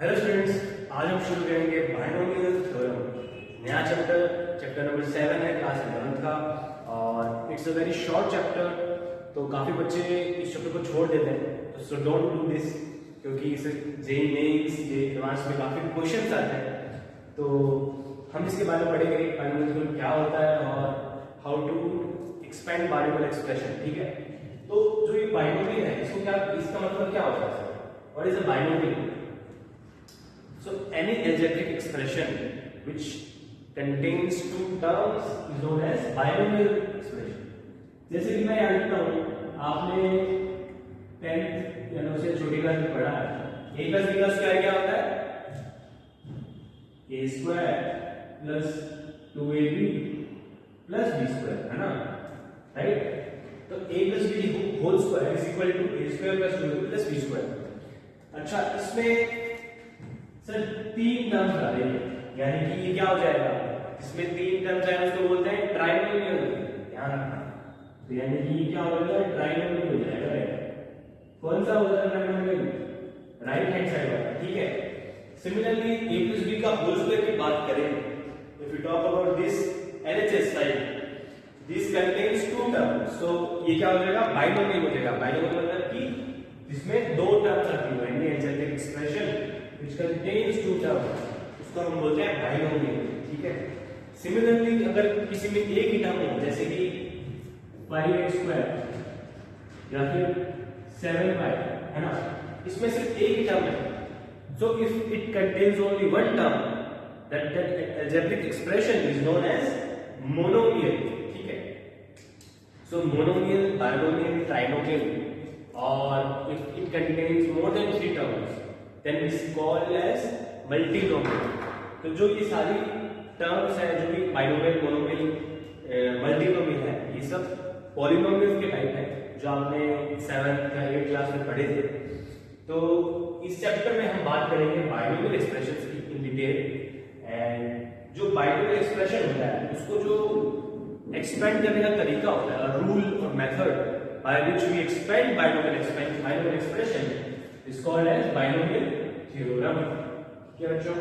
Hello students, आज हम शुरू करेंगे बाइनोमियल थ्योरम। नया चैप्टर नंबर 7 है क्लास 11th का, और it's a very short chapter. तो काफ़ी बच्चे इस चैप्टर को छोड़ देते हैं, सो डोंट डू दिस, क्योंकि इसे जेई मेंस ये एडवांस में काफ़ी क्वेश्चंस आते हैं। तो हम इसके बारे में पढ़ेंगे बाइनोमियल थ्योरम क्या होता है और how to expand binomial expression. ठीक है, तो जो ये बाइनोमियल है इसका मतलब क्या होता है? What is a binomial? So any algebraic expression which contains two terms is known as binomial expression. जैसे कि मैं याद रखता हूँ, आपने 10th या उससे छोटी क्लास में पढ़ा है a plus b का स्क्वायर क्या होता है? a square plus 2ab plus b square, है ना? राइट? तो a plus b whole square is equal to a square plus 2ab plus b square. अच्छा, इसमें सर 3 टर्म्स आ रहे हैं, यानी कि ये क्या हो जाएगा? इसमें 3 टर्म्स आए उसको बोलते हैं ट्राइनोमियल। ध्यान रखना, तो यानी कि ये क्या हो जाएगा? ट्राइनोमियल हो जाएगा। राइट? कौन सा हो जाएगा ट्राइनोमियल? राइट हैंड साइड वाला। ठीक है। सिमिलरली a plus b का होल स्क्वायर की बात करें, if you talk about this LHS side, this contains 2 terms, so ये क्या हो जाएगा? बाइनोमियल हो जाएगा। बाइनोमियल मतलब कि इसमें 2 टर्म्स आती है, यानी algebraic expression which contains 2 terms, उसको हम बोलते हैं बाइनोमियल। ठीक है। सिमिलरली अगर किसी में एक ही टर्म हो, जैसे कि 5x² या फिर 7y, है ना, इसमें सिर्फ एक ही टर्म है, so if it contains only one term, that algebraic expression is known as monomial। ठीक है। so monomial, binomial, trinomial, और if it contains more than 3 terms then it is called as multinomial। तो जो ये सारी terms हैं, जो भी बाइनोमियल, मोनोमियल, मल्टीनोमियल है, ये सब पॉलिनोमियल के टाइप है, जो आपने 7th या 8th क्लास में पढ़े थे। तो इस चैप्टर में हम बात करेंगे बाइनोमियल एक्सप्रेशंस की इन डिटेल। एंड जो बाइनोमियल एक्सप्रेशन होता है उसको जो एक्सपेंड करने का तरीका होता है, रूल और method by which we expand binomial expression is called as binomial theorem। क्या बच्चों?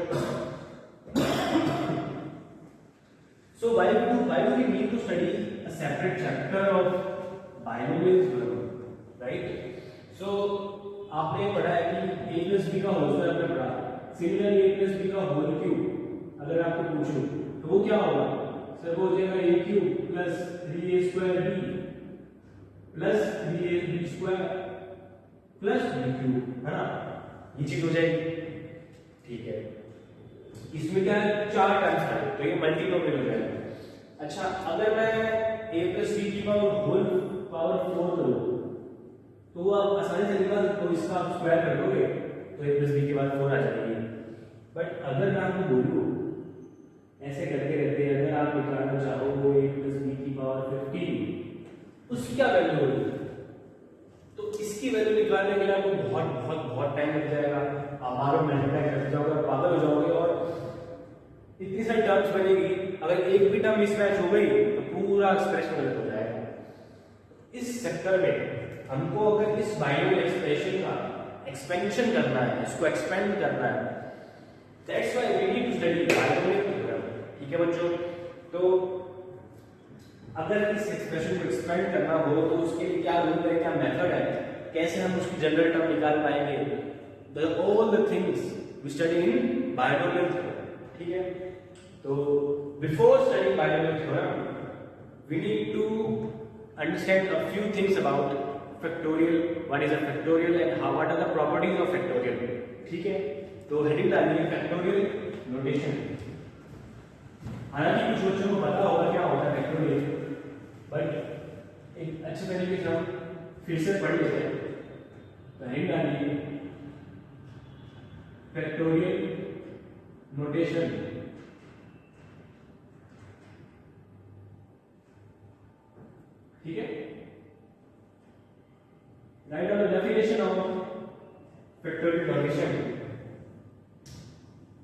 So why do we need to study a separate chapter of binomial theorem, right? So आपने पढ़ा है कि a plus b का whole square आपने पढ़ा, similarly a plus b का होल क्यूब अगर आपको पूछूं तो वो क्या होगा? सर वो हो जाएगा a cube plus 3a square b plus 3ab square plus b cube, है ना? ये चीज हो जाएगी। ठीक है। इसमें क्या है? 4 टर्म्स है, तो ये मल्टीनोमियल हो जाएगा। अच्छा, अगर मैं a plus b की होल पावर 4 करूं तो आप आसानी से निकाल सकते हो, इसका आप स्क्वायर कर दोगे तो a plus b की बात 4 आ जाएगी। बट अगर मैं आपको बोलूं ऐसे करते करते अगर आप निकालना चाहो वो a plus b की पावर 15, उसकी क्या वैल्यू होगी? तो इसकी वैल्यू निकालने के लिए आपको बहुत बहुत बहुत टाइम लग जाएगा। आप बार मल्टीप्लाई करते जाओगे, पागल हो जाओगे, और इतनी सारी टर्म्स बनेगी। अगर एक भी टर्म मिसमैच हो गई तो पूरा एक्सप्रेशन गलत हो जाएगा। इस चक्कर में हमको अगर इस बाइनोमियल एक्सप्रेशन का एक्सपेंशन करना है, इसको एक्सपेंड करना है, that's why we need to study binomial theorem. ठीक है बच्चों? तो अगर इस एक्सप्रेशन को एक्सपेंड करना हो तो उसके लिए क्या रूल है, क्या मेथड है, कैसे हम उसकी जनरल टर्म निकाल पाएंगे, all the things we study in binomial theorem. ठीक है। तो before studying binomial theorem we need to understand a few things about factorial, what is a factorial and how what are the properties of factorial. ठीक है। तो heading डालिए factorial notation. हालांकि कुछ बच्चों को पता होगा क्या होता है फैक्टोरियल, बट एक अच्छे तरीके से हम फिर से पढ़ लेते हैं। हेडिंग डालिए फैक्टोरियल नोटेशन। ठीक है। Write down the definition of factorial notation.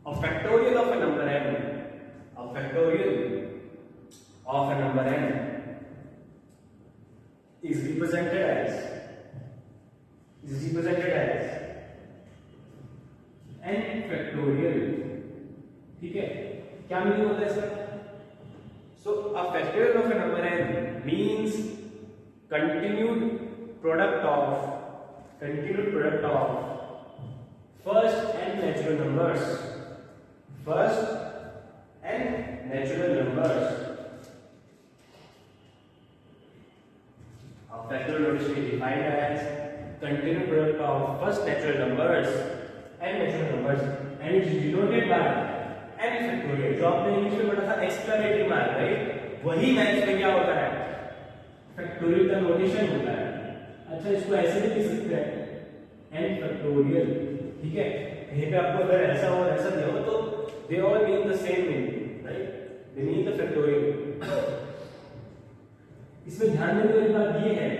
A factorial of a number n, a factorial of a number n is represented as n ठीक है, क्या मीनिंग होता है इसका? So a factorial of a number n means continued product of first and natural numbers. First and natural numbers. A factorial notation is defined as continued product of first natural numbers and natural numbers, and it is denoted by n factorial. जो आपने English में पढ़ा था exclamatory mark, right? वही maths में क्या होता है? फैक्टोरियल का नोटेशन होता है। अच्छा, इसको ऐसे भी लिख सकते हैं n फैक्टोरियल, ठीक है? कहीं पे आपको अगर ऐसा और ऐसा दिया हो तो they all mean the same meaning, right? They mean the factorial. इसमें ध्यान देने वाली बात ये है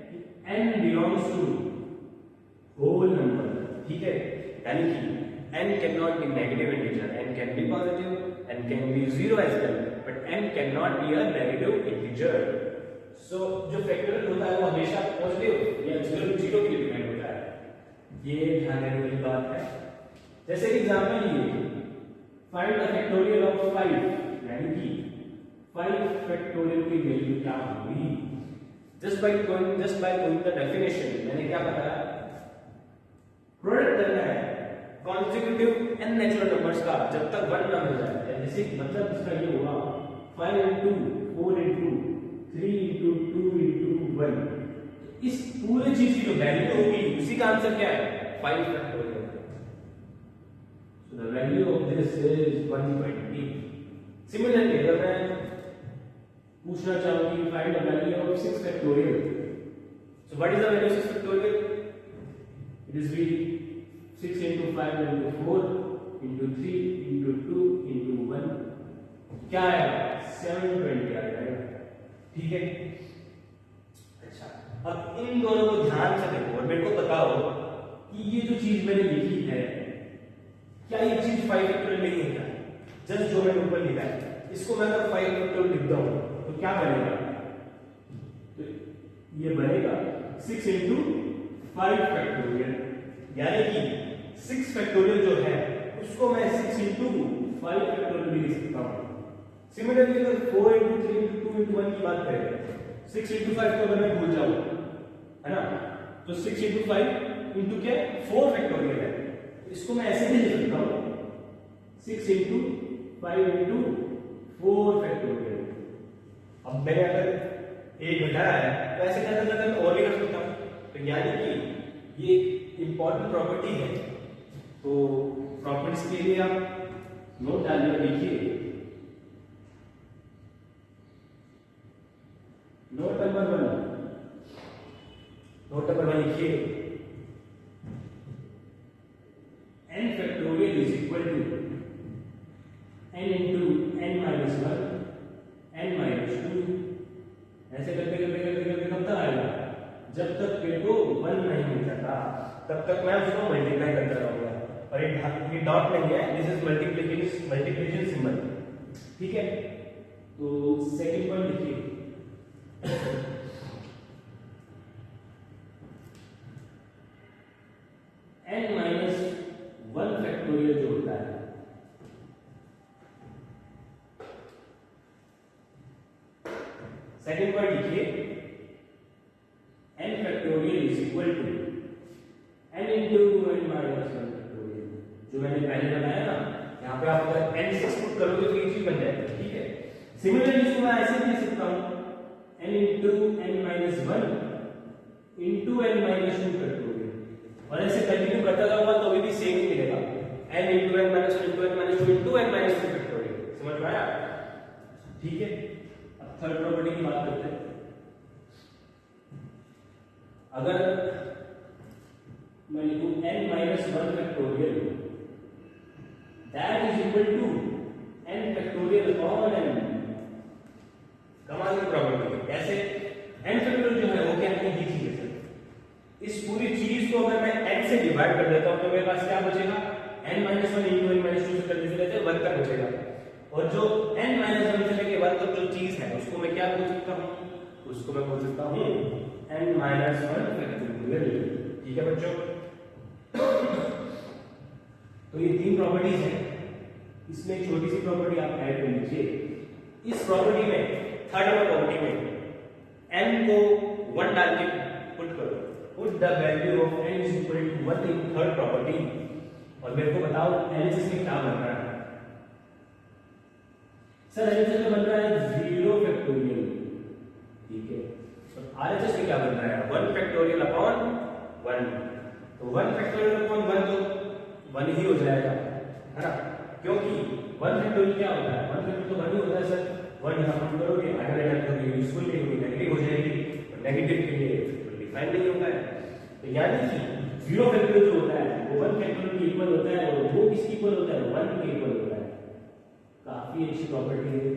कि n belongs to whole number, ठीक है? यानी कि n cannot be negative integer, n can be positive, n can be zero as well, but n cannot be a negative integer. So जो फैक्टोरियल होता है वो हमेशा positive या जीरो के लिए डिपेंड होता है, ये ध्यान देने वाली बात है। जैसे एग्जांपल ये फाइंड द फैक्टोरियल ऑफ 5, यानी कि 5 फैक्टोरियल की वैल्यू क्या होगी? Just by going the definition मैंने क्या बताया? प्रोडक्ट करना है कॉन्सेक्यूटिव एंड नेचुरल नंबर्स का जब तक 1 ना हो जाए। जैसे मतलब इसका ये होगा 5 into 4 into 3 into 2 into 1। इस पूरे चीज की जो वैल्यू होगी उसी का आंसर क्या है? 5 factorial. So the value of this is 120। Similarly अगर मैं पूछना चाहूं कि find the value of 6 factorial, so what is the value of 6 factorial? It is be 6 into 5 into 4 into 3 into 2 into 1, क्या आएगा? 720 आएगा, ठीक है? अच्छा, अब इन दोनों को ध्यान से देखो और मेरे को बताओ कि ये जो चीज मैंने लिखी है क्या ये चीज 5 फैक्टोरियल नहीं है क्या? जस्ट जो मैंने ऊपर लिखा है इसको मैं अगर 5 फैक्टोरियल लिखता हूं तो क्या बनेगा? तो ये बनेगा 6 into 5 फैक्टोरियल, यानी कि 6 फैक्टोरियल जो है उसको मैं 6 into 5 फैक्टोरियल भी लिख सकता हूं। सिमिलरली अगर 4 into 3 into 2 into 1 की बात करें, 6 into 5 को अगर मैं भूल जाऊं, है ना, तो 6 into 5 into क्या? 4 फैक्टोरियल है। इसको मैं ऐसे भी लिख सकता हूं 6 into 5 into 4 फैक्टोरियल। अब मैंने अगर एक घटाया है तो ऐसे करते करते मैं और भी कर सकता हूं। तो यानी कि ये इंपॉर्टेंट प्रॉपर्टी है, तो प्रॉपर्टीज के लिए आप नोट डालने लिखिए। नोट नंबर 1 लिखिए, n factorial is equal to n into n minus 1 n minus 2। ऐसे करते करते करते करते कब तक आएगा? जब तक मेरे को 1 नहीं मिल जाता तब तक मैं उसको मल्टीप्लाई करता रहूंगा। और ये डॉट नहीं है, दिस इज मल्टीप्लिकेशन सिंबल, ठीक है? तो सेकंड पॉइंट लिखिए, n minus 1 फैक्टोरियल जो होता है सेकंड पॉइंट लिखिए, n factorial is equal to n into n minus 1 factorial. जो मैंने पहले बताया ना, यहाँ पे आप अगर n 6 पुट करोगे तो ये चीज बन जाएगी, ठीक है? सिमिलरली इसको मैं ऐसे भी लिख सकता हूँ n into n minus 1 into n minus 2 factorial, और ऐसे कंटिन्यू करता जाऊंगा तो अभी भी सेम ही मिलेगा, n into n minus 1 into n minus 2 into n minus 2 factorial. समझ में आया? ठीक है, अब थर्ड प्रॉपर्टी की बात करते हैं। अगर मैं लिखूं n minus 1 factorial that is equal to n factorial upon n, कमाल की प्रॉपर्टी है। कैसे? n फैक्टोरियल जो है वो क्या है? ये चीज है सर, इस पूरी चीज को अगर मैं n से डिवाइड कर देता हूं तो मेरे पास क्या बचेगा? n minus 1 into n minus 2 से कर देते हैं 1 तक बचेगा, और जो n minus 1 से लेके 1 तक जो चीज है उसको मैं क्या बोल सकता हूं? उसको मैं बोल सकता हूं n minus 1 फैक्टोरियल। ठीक है बच्चों? तो ये तीन प्रॉपर्टीज हैं, इसमें एक छोटी सी प्रॉपर्टी आप ऐड कर लीजिए। इस प्रॉपर्टी में, थर्ड नंबर प्रॉपर्टी में n को 1 डाल के पुट करो, put the value of n is equal to 1 in third property, और मेरे को बताओ एलएचएस में क्या बन रहा है। सर एलएचएस में बन रहा है 0 फैक्टोरियल, ठीक है, और आरएचएस में क्या बन रहा है 1 फैक्टोरियल अपॉन 1, तो 1 फैक्टोरियल अपॉन 1 तो 1 ही हो जाएगा, है ना, क्योंकि 1 फैक्टोरियल क्या होता है, 1 फैक्टोरियल तो 1 ही होता है सर। 1 यहां पुट करोगे, आगे लेटर करोगे, यूजफुल नहीं होगी, नेगेटिव हो जाएगी, और नेगेटिव के लिए डिफाइन नहीं होता है, तो यानी कि 0 फैक्टोरियल जो होता है वो 1 फैक्टोरियल के इक्वल होता है, और वो किसके इक्वल होता है 1 के इक्वल होता है। काफी अच्छी प्रॉपर्टी है,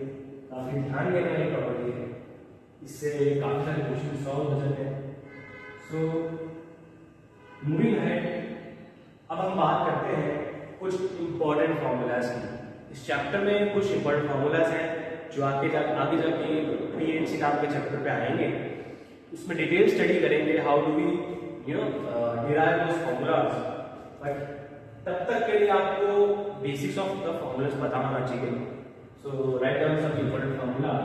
काफी ध्यान देने वाली प्रॉपर्टी है, इससे काफी सारे क्वेश्चन सॉल्व हो जाते हैं। सो मूविंग अहेड, अब हम बात करते हैं कुछ इंपॉर्टेंट फॉर्मूलाज की। इस चैप्टर में कुछ इंपॉर्टेंट फॉर्मूलाज हैं जो आगे जाके पीएनसी नाम के चैप्टर पे आएंगे, उसमें डिटेल स्टडी करेंगे, how do we derive those formulas, but तब तक के लिए आपको बेसिक्स ऑफ द फॉर्मूलाज पता होना चाहिए। So write down some important formulas,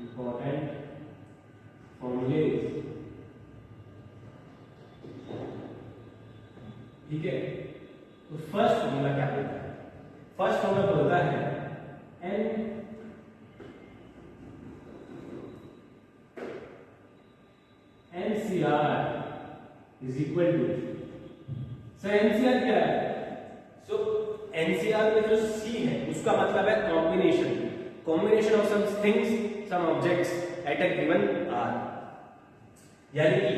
important formulas, ठीक है। तो फर्स्ट फॉर्मूला क्या होता है, फर्स्ट फॉर्मूला होता है n NCR is equal to, sir NCR क्या है, सो NCR में जो C है उसका मतलब है combination of some things, some objects at a given R, यानी कि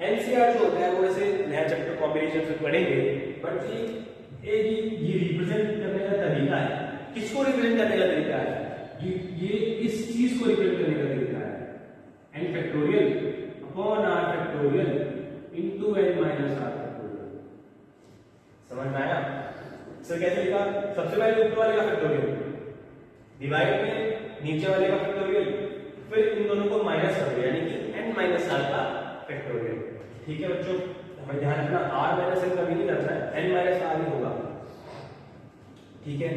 NCR जो होता है वो ऐसे नया चैप्टर कॉम्बिनेशन से पढ़ेंगे, बट ये रिप्रेजेंट करने का तरीका है, किसको रिप्रेजेंट करने का तरीका है, ये इस चीज को रिप्रेजेंट करने का तरीका है, n factorial upon r factorial into n minus r factorial. समझ में आया सर कैसे लिखा, सबसे पहले ऊपर वाले का फैक्टोरियल, डिवाइड में नीचे वाले का फैक्टोरियल, फिर इन दोनों को माइनस कर दो, यानी कि n माइनस r का फैक्टोरियल, ठीक है बच्चों, हमें ध्यान रखना r माइनस n कभी नहीं करना है, n माइनस r ही होगा, ठीक है।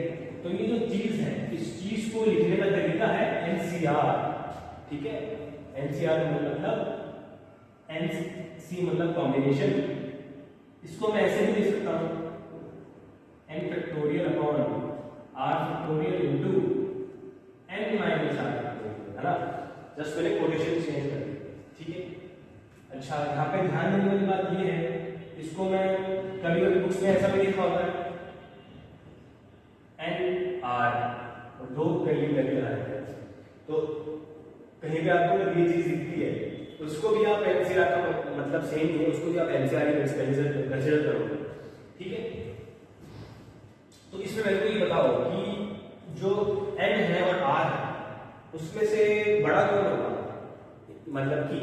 तो ये जो चीज है, इस चीज को लिखने का तरीका है NCR, ठीक है, NCR मतलब NC मतलब कॉम्बिनेशन, इसको मैं ऐसे भी लिख सकता हूं n factorial upon r factorial into n minus r factorial, है ना, जस्ट मैंने कोटेशन चेंज कर दी, ठीक है। अच्छा, यहाँ पे ध्यान देने वाली बात ये है, इसको मैं कभी बुक्स में ऐसा भी लिखा होता है n r और दो वैल्यू लगे रहते हैं, तो कहीं पे आपको ये चीज दिखती है, उसको भी आप NCR का मतलब सेम ही है, उसको भी आप NCR ही कंसीडर करोगे, ठीक है। तो इसमें मेरे को ये बताओ कि जो n है और r है उसमें से बड़ा कौन होगा, मतलब कि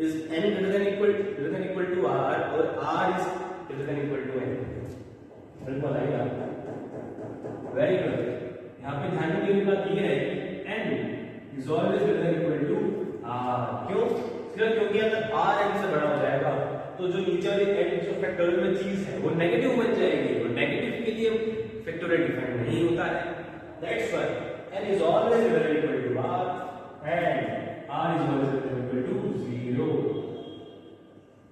is n greater than equal to r और r is greater than equal to n, बिल्कुल आएगा, वेरी गुड। यहाँ पे ध्यान देने की बात ये है कि n is always greater than equal to r, क्यों, सिर्फ क्योंकि अगर r n से बड़ा हो जाएगा तो जो नीचे वाली n जो फैक्टोरियल में चीज है वो नेगेटिव बन जाएगी, और नेगेटिव के लिए फैक्टोरियल डिफाइन नहीं होता है, that's why n is always greater than equal to r and r is always greater than equal to 0।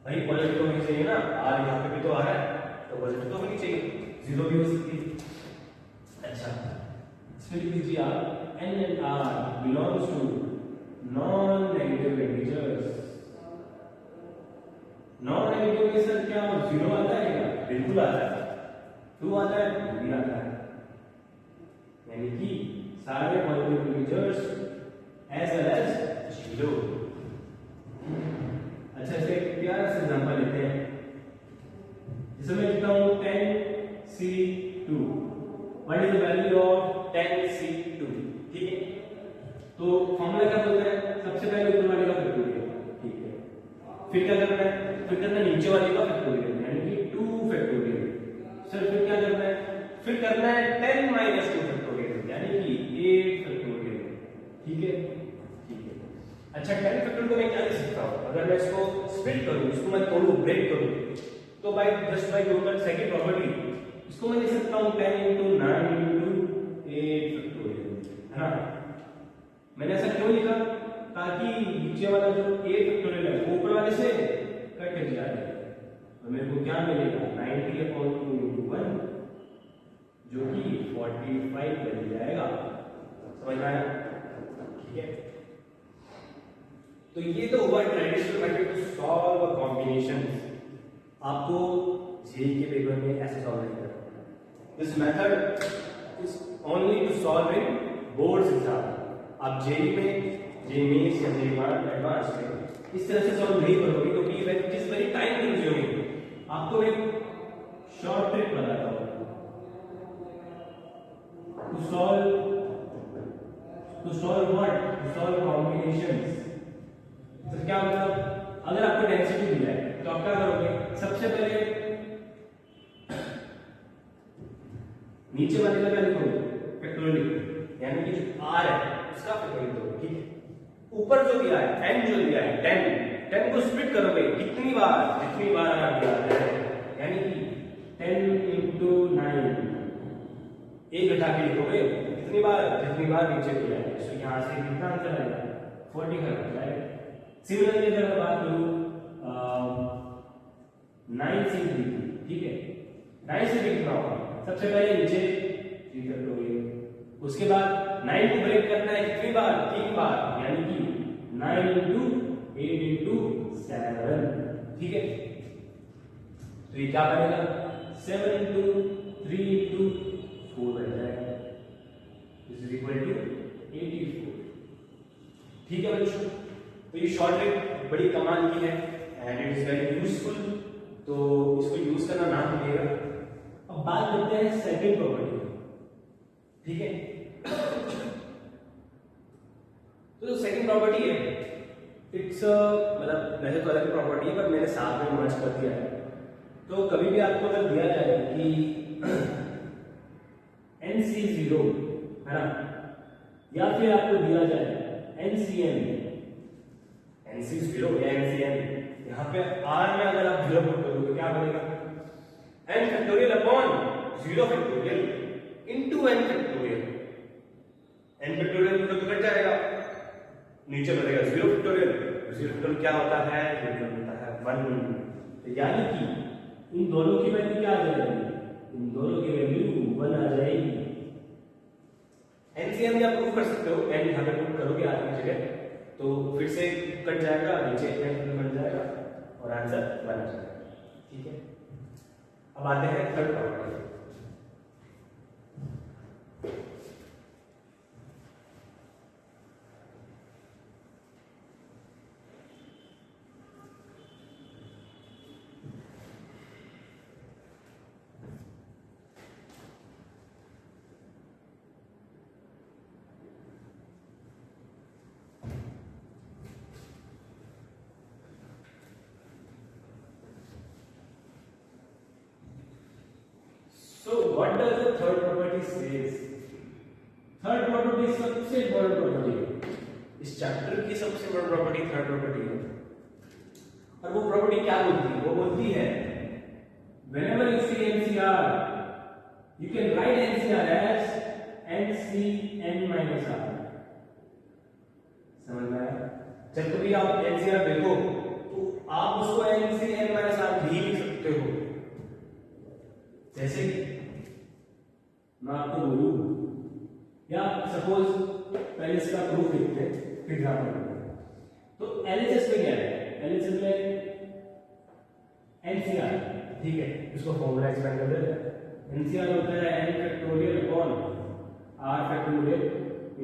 भाई पॉजिटिव तो होनी चाहिए ना, r यहाँ पे भी तो आ रहा है तो पॉजिटिव तो होनी चाहिए, 0 भी हो सकती है। अच्छा, इसमें लिख दीजिए आप n and r belongs to non-negative integers, non-negative में सर क्या 0 आता है क्या, बिल्कुल आता है, 2 आता है, 2 भी आता है, यानी कि सारे positive integers as well as 0। अच्छा, इसे एक प्यारा सा एग्जांपल लेते हैं, जैसे मैं लिखता हूं 10C2, what is the value of 10C2, ठीक है। तो फॉर्मूला क्या बोलता है, सबसे पहले ऊपर वाले का फैक्टोरियल, ठीक है, फिर क्या करना है, फिर करना है नीचे वाले का फैक्टोरियल, यानी कि 2 फैक्टोरियल, सर फिर क्या करना है, फिर करना है 10 माइनस 2 फैक्टोरियल, यानी कि 8 फैक्टोरियल, ठीक है, ठीक है। अच्छा, 10 फैक्टोरियल को मैं क्या लिख सकता हूं, अगर मैं इसको स्प्लिट करूं, इसको मैं तोड़ूं, ब्रेक करूं, तो by just by using second property इसको मैं लिख सकता हूं 10 into 9 into 8 फैक्टोरियल, है ना। मैंने ऐसा क्यों लिखा, ताकि नीचे वाला जो 8 फैक्टोरियल है वो ऊपर वाले से कट जाए और मेरे को क्या मिलेगा 90/2 into 1 जो कि 45 बन जाएगा। समझ में आया? ठीक है, तो ये तो हुआ traditional method to solve a combination. आपको जेईई के पेपर में ऐसे सॉल्व नहीं करना। This method is only to solve in boards exam. आप जेईई में, जेईई मेंस या जेईई एडवांस में इस तरह से सॉल्व नहीं करोगे क्योंकि it is very time consuming. आपको एक शॉर्ट ट्रिक बताता हूं to solve what, to solve combinations. तो क्या मतलब, अगर आपको डेंसिटी दी जाए तो आप क्या करोगे, सबसे पहले नीचे वाले का क्या लिखोगे, फैक्टोरियल लिखोगे, यानी कि जो r है उसका फैक्टोरियल लिखोगे। ठीक है, ऊपर जो दिया है n जो दिया है 10 को स्प्लिट करोगे कितनी बार, जितनी बार आप दिया है, यानी कि 10 into 9 एक घटा के लिखोगे कितनी बार, जितनी बार नीचे दिया है। तो यहां से कितना आंसर आएगा 45 हो जाएगा। सिमिलरली अगर मैं बात करूं 9 से 3, ठीक है, 9 से 3 कितना होगा, सबसे पहले नीचे 3 फैक्टोरियल, उसके बाद 9 को ब्रेक करना है कितनी बार, 3 बार, यानी कि 9 into 8 into 7, ठीक है। तो ये क्या बनेगा 7 into 3 into 4 बन जाएगा, दिस इज इक्वल टू 84। ठीक है बच्चों, तो ये शॉर्ट ट्रिक बड़ी कमाल की है and it is very useful, तो इसको यूज करना ना भूलिएगा। अब बात करते हैं सेकंड प्रॉपर्टी, ठीक है। तो जो सेकंड प्रॉपर्टी है इट्स मतलब वैसे तो अलग प्रॉपर्टी है पर मैंने साथ में मर्ज कर दिया है। तो कभी भी आपको अगर दिया जाए कि NC0 है ना, या फिर आपको दिया जाए NCM, NC0 या NCM, यहाँ पे R में अगर आप 0 पुट करोगे तो क्या बनेगा n factorial upon 0 factorial into n factorial. n factorial तो कट जाएगा, नीचे बनेगा 0 फैक्टोरियल। 0 फैक्टोरियल क्या होता है, 0 होता है 1, यानी कि इन दोनों की वैल्यू क्या आ जाएगी, इन दोनों की वैल्यू 1 आ जाएगी। NCM भी आप प्रूव कर सकते हो, n यहां पे पुट करोगे r की जगह तो फिर से कट जाएगा, नीचे n बन जाएगा और आंसर 1 आ जाएगा। ठीक है, अब आते हैं third property. So what does the third property says? Third property सबसे बड़ी प्रॉपर्टी है, इस चैप्टर की सबसे बड़ी प्रॉपर्टी थर्ड प्रॉपर्टी है। और वो प्रॉपर्टी क्या बोलती है, वो बोलती है whenever you see NCR you can write NCR as NCN minus R। समझ में आया? जब कभी आप NCR देखो तो आप उसको NCN minus R भी लिख सकते हो। जैसे कि मैं आपको बोलूं, या सपोज पहले इसका प्रूफ लिखते हैं फिर एग्जांपल। तो एलएचएस में क्या है, एलएचएस में एनसीआर, ठीक है, इसको फॉर्मूला एक्सपेंड कर देते हैं। एनसीआर होता है n factorial upon r factorial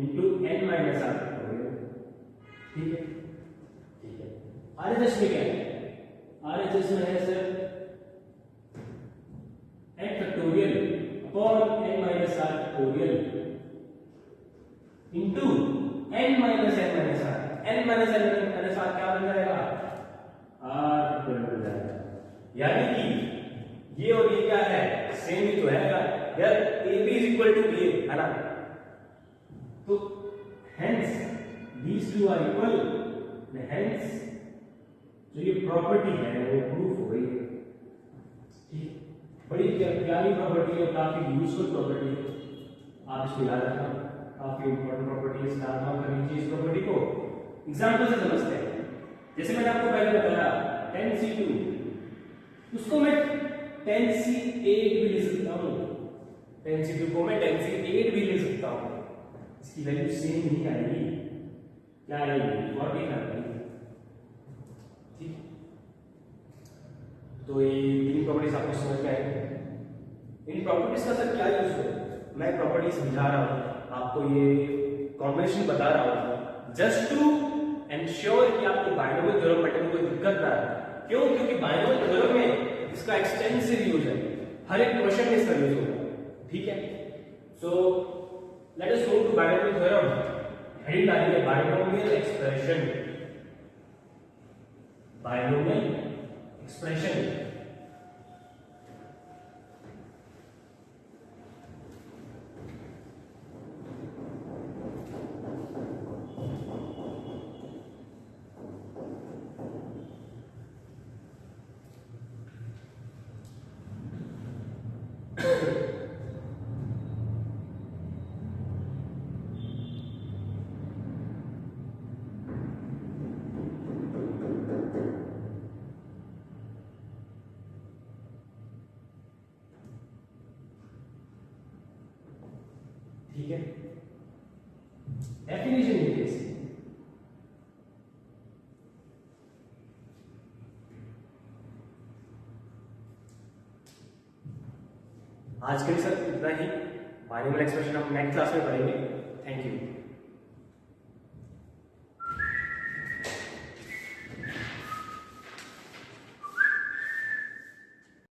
into n minus r factorial. ठीक है, ठीक है। आरएचएस में क्या है, आरएचएस में है sir n factorial upon n minus r factorial into n minus n minus r। n minus n minus r क्या बन जाएगा, r फैक्टोरियल बन जाएगा। यानी कि ये और ये क्या है, सेम ही तो है यार, ab is equal to ba, है ना। तो hence these two are equal, hence जो ये प्रॉपर्टी है वो प्रूफ हो गई है। प्यारी प्रॉपर्टी है, काफी यूजफुल प्रॉपर्टी है, आप इसको याद रखना, काफी इंपॉर्टेंट प्रॉपर्टी है, स्टार मार्क कर लीजिए इस प्रॉपर्टी को। एग्जांपल से समझते हैं। जैसे मैंने आपको पहले बताया 10C2, उसको मैं 10C8 भी ले सकता हूँ, 10C2 को मैं 10C8 भी ले सकता हूँ, इसकी वैल्यू सेम नहीं आएगी, क्या आएगी 14 आएगी। ठीक, तो ये तीन प्रॉपर्टीज आपको समझ में आएगी। इन प्रॉपर्टीज का सर क्या यूज है, मैं प्रॉपर्टी समझा रहा हूँ आपको, ये कॉम्बिनेशन बता रहा हूँ जस्ट टू एंश्योर कि आपको बायनोमियल थ्योरम पढ़ने में कोई दिक्कत ना आए। क्यों? क्योंकि बायनोमियल थ्योरम में इसका एक्सटेंसिव यूज है, हर एक क्वेश्चन में इसका यूज होगा। ठीक है, so let us move to binomial theorem. Heading डाली है बायनोमियल एक्सप्रेशन, बायनोमियल एक्सप्रेशन। ठीक है, डेफिनेशन लिखिए इसकी। आज के लिए सर इतना ही, बायनोमियल एक्सप्रेशन हम नेक्स्ट क्लास में पढ़ेंगे। Thank you.